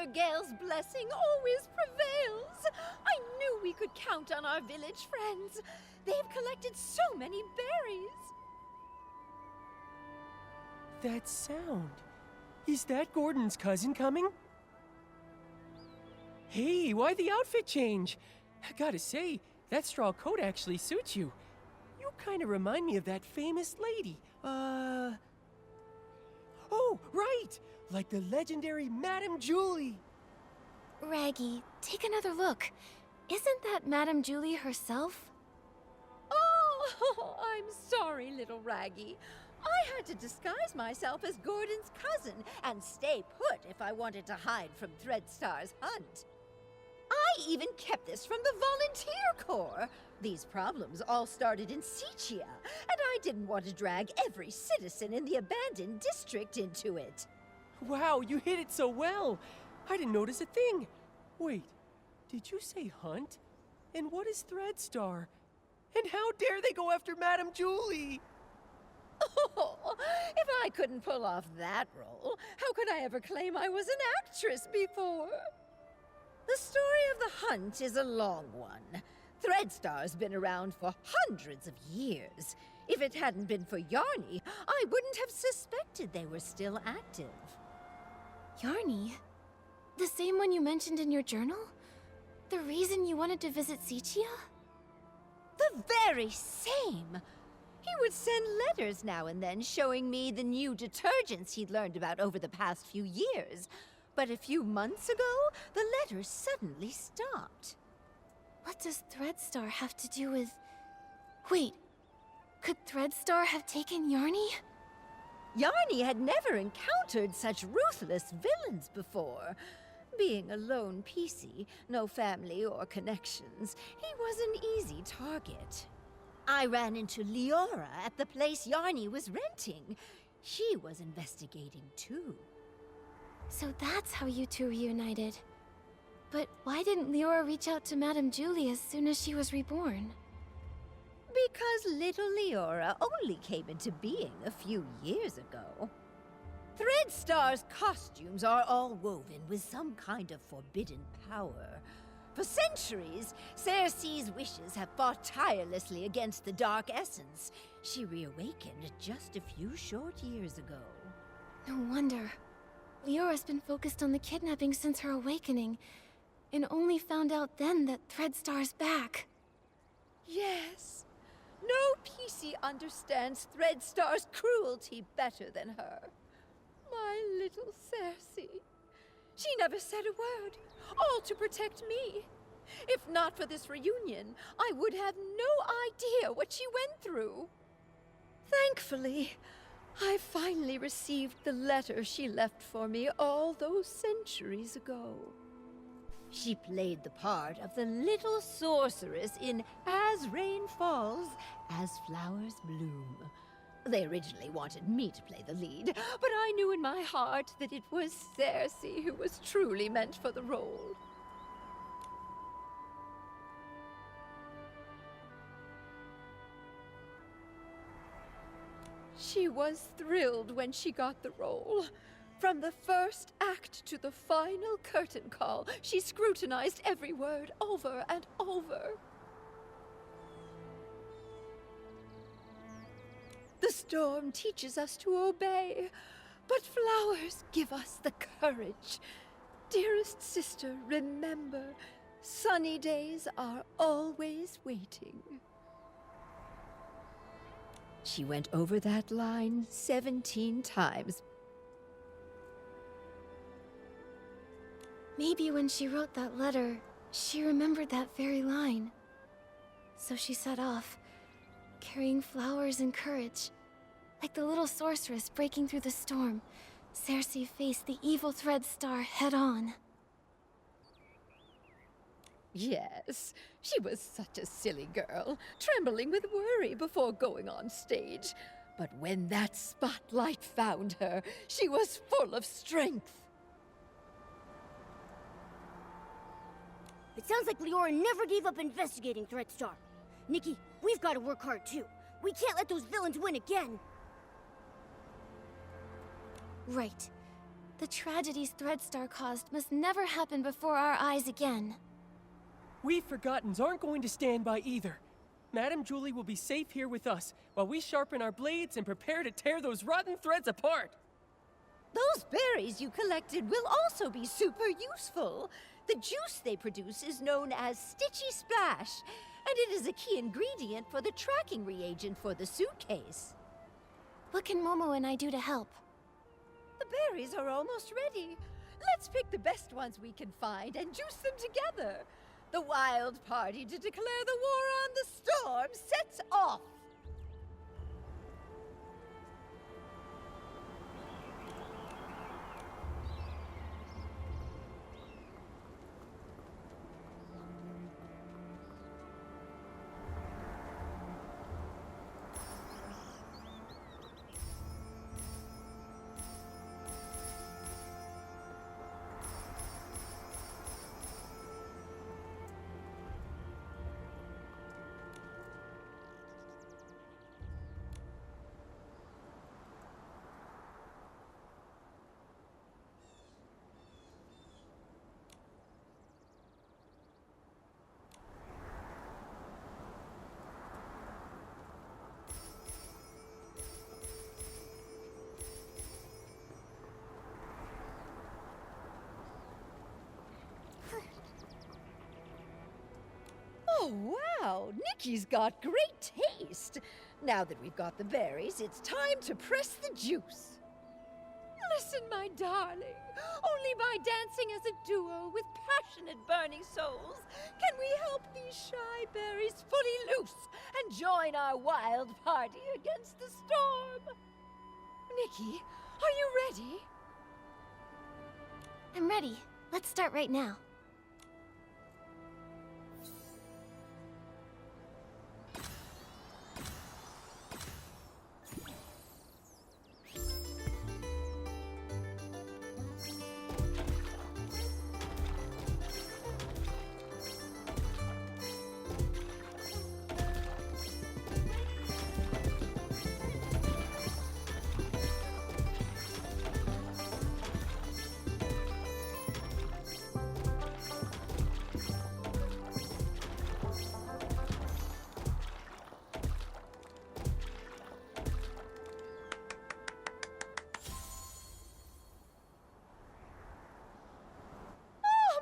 Mother Gale's blessing always prevails. I knew we could count on our village friends. They've collected so many berries. That sound. Is that Gordon's cousin coming? Hey, why the outfit change? I gotta say, that straw coat actually suits you. You kind of remind me of that famous lady. Oh, right! Like the legendary Madame Julie. Raggy, take another look. Isn't that Madame Julie herself? Oh, I'm sorry, little Raggy. I had to disguise myself as Gordon's cousin and stay put if I wanted to hide from Threadstar's hunt. I even kept this from the volunteer corps. These problems all started in Sichia, and I didn't want to drag every citizen in the abandoned district into it. Wow, you hit it so well. I didn't notice a thing. Wait, did you say hunt? And what is Threadstar? And how dare they go after Madame Julie? Oh, if I couldn't pull off that role, how could I ever claim I was an actress before? The story of the hunt is a long one. Threadstar's been around for hundreds of years. If it hadn't been for Yarny, I wouldn't have suspected they were still active. Yarny? The same one you mentioned in your journal? The reason you wanted to visit Sichia? The very same! He would send letters now and then showing me the new detergents he'd learned about over the past few years. But a few months ago, the letters suddenly stopped. What does Threadstar have to do with... Wait, could Threadstar have taken Yarny? Yarny had never encountered such ruthless villains before. Being a lone PC, no family or connections, he was an easy target. I ran into Leora at the place Yarny was renting. She was investigating too. So that's how you two reunited. But why didn't Leora reach out to Madame Julie as soon as she was reborn? Because little Leora only came into being a few years ago. Threadstar's costumes are all woven with some kind of forbidden power. For centuries, Cersei's wishes have fought tirelessly against the Dark Essence. She reawakened just a few short years ago. No wonder. Leora's been focused on the kidnapping since her awakening, and only found out then that Threadstar's back. Yes. No PC understands Threadstar's cruelty better than her. My little Cersei. She never said a word, all to protect me. If not for this reunion, I would have no idea what she went through. Thankfully, I finally received the letter she left for me all those centuries ago. She played the part of the little sorceress in As Rain Falls, As Flowers Bloom. They originally wanted me to play the lead, but I knew in my heart that it was Cersei who was truly meant for the role. She was thrilled when she got the role. From the first act to the final curtain call, she scrutinized every word over and over. The storm teaches us to obey, but flowers give us the courage. Dearest sister, remember, sunny days are always waiting. She went over that line 17 times. Maybe when she wrote that letter, she remembered that very line. So she set off, carrying flowers and courage. Like the little sorceress breaking through the storm, Cersei faced the evil Threadstar head-on. Yes, she was such a silly girl, trembling with worry before going on stage. But when that spotlight found her, she was full of strength. It sounds like Leora never gave up investigating Threadstar. Nikki, we've got to work hard too. We can't let those villains win again. Right. The tragedies Threadstar caused must never happen before our eyes again. We Forgottens aren't going to stand by either. Madame Julie will be safe here with us while we sharpen our blades and prepare to tear those rotten threads apart. Those berries you collected will also be super useful. The juice they produce is known as Stitchy Splash, and it is a key ingredient for the tracking reagent for the suitcase. What can Momo and I do to help? The berries are almost ready. Let's pick the best ones we can find and juice them together. The wild party to declare the war on the storm sets off. Oh, wow! Nikki's got great taste! Now that we've got the berries, it's time to press the juice. Listen, my darling. Only by dancing as a duo with passionate burning souls can we help these shy berries fully loose and join our wild party against the storm. Nikki, are you ready? I'm ready. Let's start right now.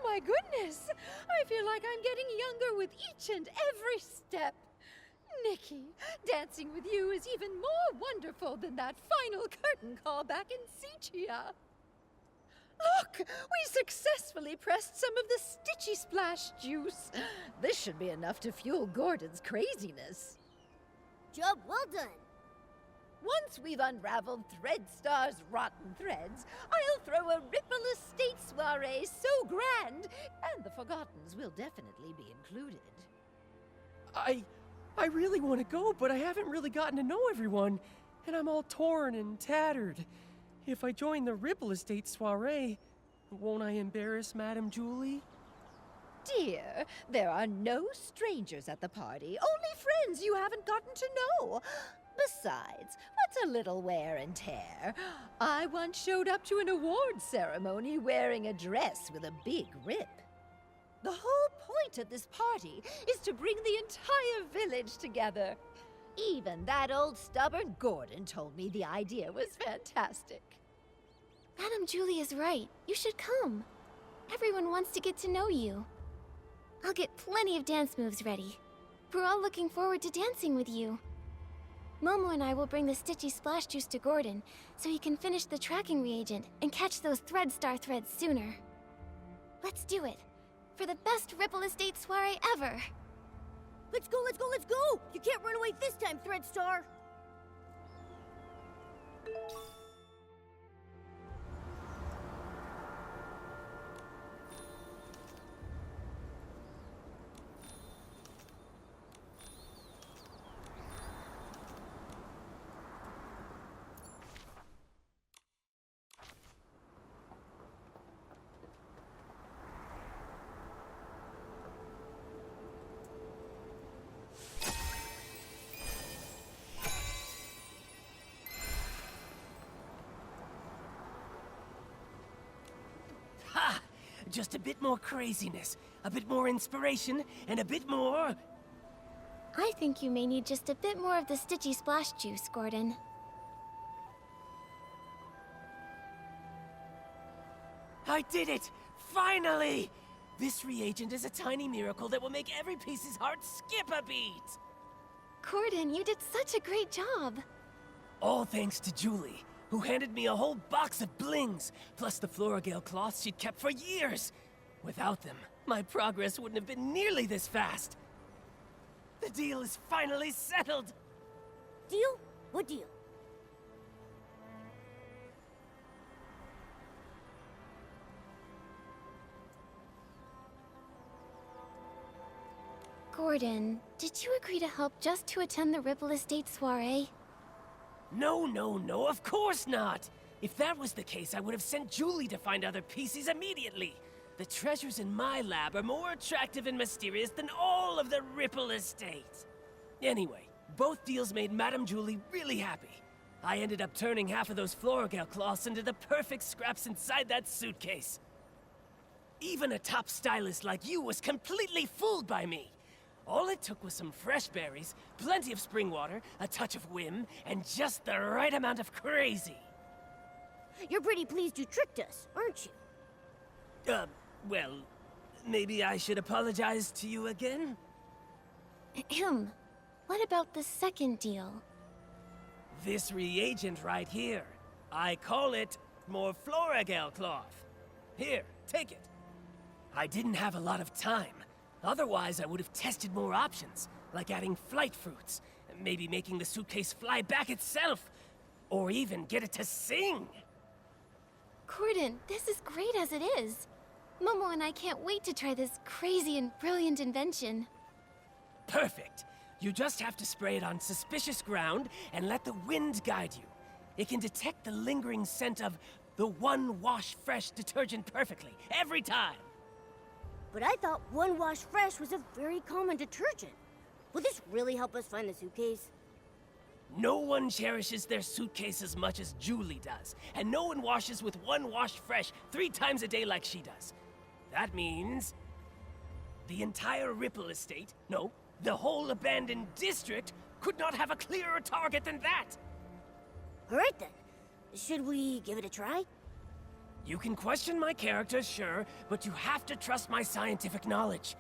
My goodness! I feel like I'm getting younger with each and every step. Nikki, dancing with you is even more wonderful than that final curtain call back in Seachia. Look! We successfully pressed some of the Stitchy Splash juice. This should be enough to fuel Gordon's craziness. Job well done. Once we've unraveled Threadstar's rotten threads, I'll throw a Ripple Estate soiree so grand, and the Forgottens will definitely be included. I really want to go, but I haven't really gotten to know everyone, and I'm all torn and tattered. If I join the Ripple Estate soiree, won't I embarrass Madame Julie? Dear, there are no strangers at the party, only friends you haven't gotten to know. Besides, what's a little wear and tear? I once showed up to an award ceremony wearing a dress with a big rip. The whole point of this party is to bring the entire village together. Even that old stubborn Gordon told me the idea was fantastic. Madame Julie is right. You should come. Everyone wants to get to know you. I'll get plenty of dance moves ready. We're all looking forward to dancing with you. Momo and I will bring the Stitchy Splash Juice to Gordon, so he can finish the tracking reagent and catch those Threadstar threads sooner. Let's do it! For the best Ripple Estate soiree ever! Let's go, let's go, let's go! You can't run away this time, Threadstar! Just a bit more craziness, a bit more inspiration, and a bit more... I think you may need just a bit more of the Stitchy Splash juice, Gordon. I did it! Finally! This reagent is a tiny miracle that will make every piece's heart skip a beat! Gordon, you did such a great job. All thanks to Julie, who handed me a whole box of blings, plus the Floragale cloths she'd kept for years. Without them, my progress wouldn't have been nearly this fast. The deal is finally settled! Deal? What deal? Gordon, did you agree to help just to attend the Ripple Estate soiree? No, of course not! If that was the case, I would have sent Julie to find other pieces immediately. The treasures in my lab are more attractive and mysterious than all of the Ripple Estate. Anyway, both deals made Madame Julie really happy. I ended up turning half of those Floragale cloths into the perfect scraps inside that suitcase. Even a top stylist like you was completely fooled by me. All it took was some fresh berries, plenty of spring water, a touch of whim, and just the right amount of crazy. You're pretty pleased you tricked us, aren't you? Well, maybe I should apologize to you again? Ahem. What about the second deal? This reagent right here. I call it more Floragale cloth. Here, take it. I didn't have a lot of time. Otherwise, I would have tested more options, like adding flight fruits, maybe making the suitcase fly back itself, or even get it to sing. Gordon, this is great as it is. Momo and I can't wait to try this crazy and brilliant invention. Perfect. You just have to spray it on suspicious ground and let the wind guide you. It can detect the lingering scent of the One Wash Fresh detergent perfectly, every time. But I thought One Wash Fresh was a very common detergent. Will this really help us find the suitcase? No one cherishes their suitcase as much as Julie does, and no one washes with One Wash Fresh 3 times a day like she does. That means the entire Ripple Estate, no, the whole abandoned district, could not have a clearer target than that. All right then. Should we give it a try? You can question my character, sure, but you have to trust my scientific knowledge.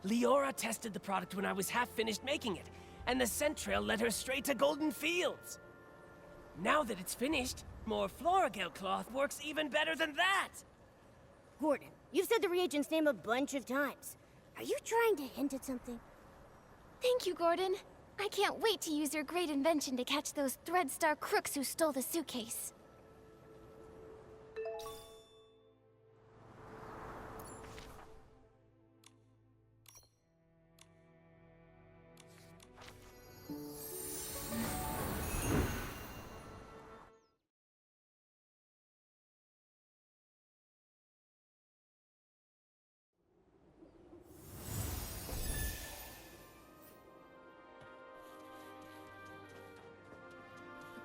Leora tested the product when I was half finished making it, and the scent trail led her straight to Golden Fields. Now that it's finished, more Floragale cloth works even better than that. Gordon, you've said the reagent's name a bunch of times. Are you trying to hint at something? Thank you, Gordon. I can't wait to use your great invention to catch those Threadstar crooks who stole the suitcase.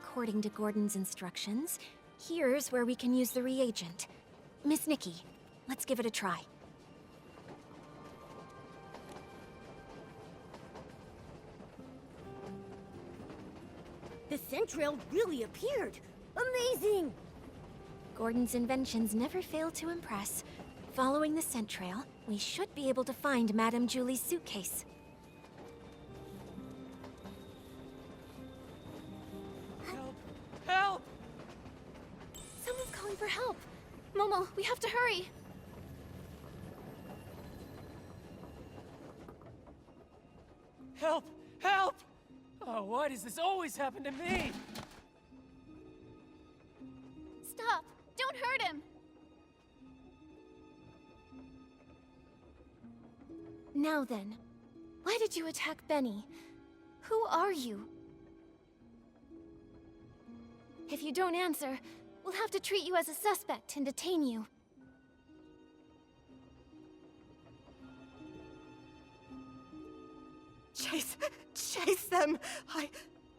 According to Gordon's instructions, here's where we can use the reagent. Miss Nikki, let's give it a try. The scent trail really appeared. Amazing! Gordon's inventions never fail to impress. Following the scent trail, we should be able to find Madame Julie's suitcase. Help! Someone's calling for help. Momo, we have to hurry. Help! Help! Oh, why does this always happen to me? Stop! Don't hurt him! Now then, why did you attack Benny? Who are you? If you don't answer, we'll have to treat you as a suspect and detain you. Chase them!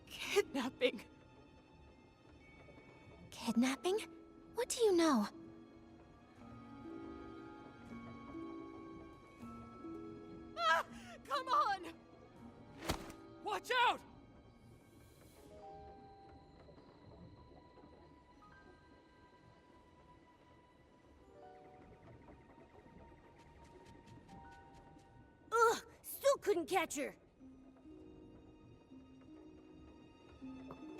Kidnapping. Kidnapping? What do you know? Watch out! Ugh! Still couldn't catch her.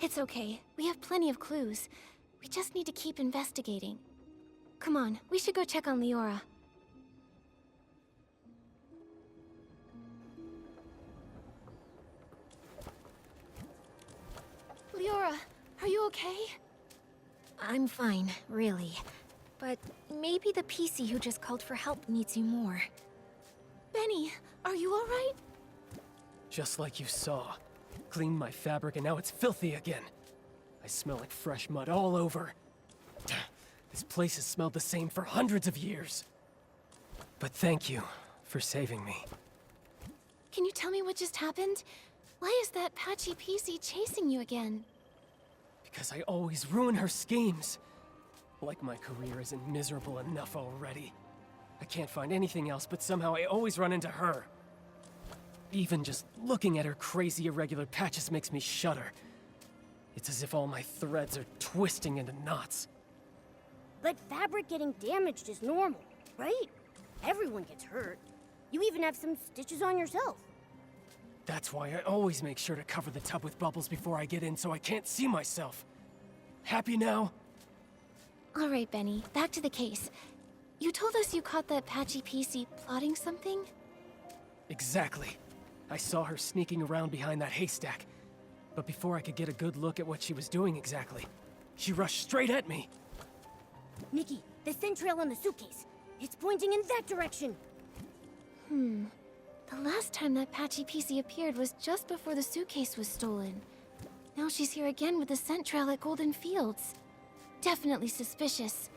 It's okay. We have plenty of clues. We just need to keep investigating. Come on, we should go check on Leora. Leora, are you okay? I'm fine, really. But maybe the PC who just called for help needs you more. Benny, are you alright? Just like you saw. Cleaned my fabric and now it's filthy again. I smell like fresh mud all over. This place has smelled the same for hundreds of years. But thank you for saving me. Can you tell me what just happened? Why is that patchy PC chasing you again? Because I always ruin her schemes. Like my career isn't miserable enough already. I can't find anything else, but somehow I always run into her. Even just looking at her crazy irregular patches makes me shudder. It's as if all my threads are twisting into knots. But fabric getting damaged is normal, right? Everyone gets hurt. You even have some stitches on yourself. That's why I always make sure to cover the tub with bubbles before I get in so I can't see myself. Happy now? All right, Benny, back to the case. You told us you caught that patchy PC plotting something? Exactly. I saw her sneaking around behind that haystack. But before I could get a good look at what she was doing exactly, she rushed straight at me. Nikki, the scent trail on the suitcase. It's pointing in that direction. The last time that patchy PC appeared was just before the suitcase was stolen. Now she's here again with the scent trail at Golden Fields. Definitely suspicious.